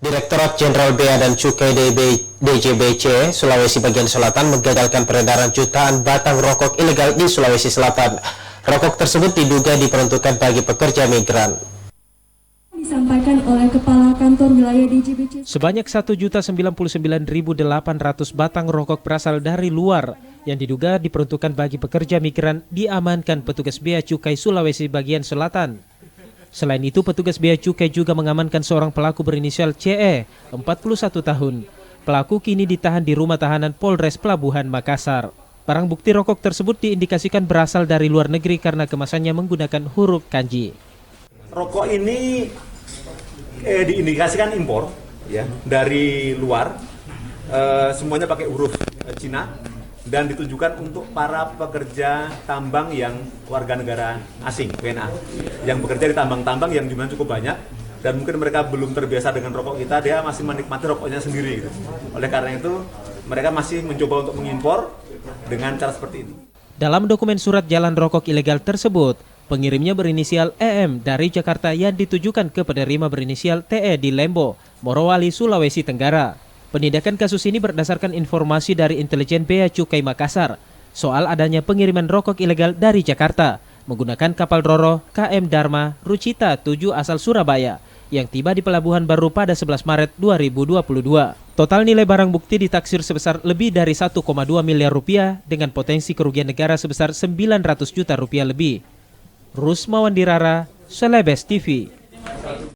Direktorat Jenderal Bea dan Cukai DJBC Sulawesi Bagian Selatan menggagalkan peredaran jutaan batang rokok ilegal di Sulawesi Selatan. Rokok tersebut diduga diperuntukkan bagi pekerja migran. Disampaikan oleh Kepala Kantor Wilayah DJBC. Sebanyak 1.099.800 batang rokok berasal dari luar yang diduga diperuntukkan bagi pekerja migran diamankan petugas Bea Cukai Sulawesi Bagian Selatan. Selain itu, petugas Bea Cukai juga mengamankan seorang pelaku berinisial CE, 41 tahun. Pelaku kini ditahan di rumah tahanan Polres Pelabuhan Makassar. Barang bukti rokok tersebut diindikasikan berasal dari luar negeri karena kemasannya menggunakan huruf kanji. Rokok ini diindikasikan impor ya dari luar, semuanya pakai huruf Cina dan ditujukan untuk para pekerja tambang yang warga negara asing WNA yang bekerja di tambang-tambang yang jumlahnya cukup banyak dan mungkin mereka belum terbiasa dengan rokok kita, dia masih menikmati rokoknya sendiri gitu. Oleh karena itu mereka masih mencoba untuk mengimpor dengan cara seperti ini. Dalam dokumen surat jalan rokok ilegal tersebut, pengirimnya berinisial EM dari Jakarta yang ditujukan ke penerima berinisial TE di Lembo, Morowali, Sulawesi Tenggara. Penindakan kasus ini berdasarkan informasi dari intelijen Bea Cukai Makassar soal adanya pengiriman rokok ilegal dari Jakarta menggunakan kapal Roro KM Dharma Rucita 7 asal Surabaya yang tiba di Pelabuhan Baru pada 11 Maret 2022. Total nilai barang bukti ditaksir sebesar lebih dari 1,2 miliar rupiah dengan potensi kerugian negara sebesar 900 juta rupiah lebih. Rusmawan Dirara, Celebes TV.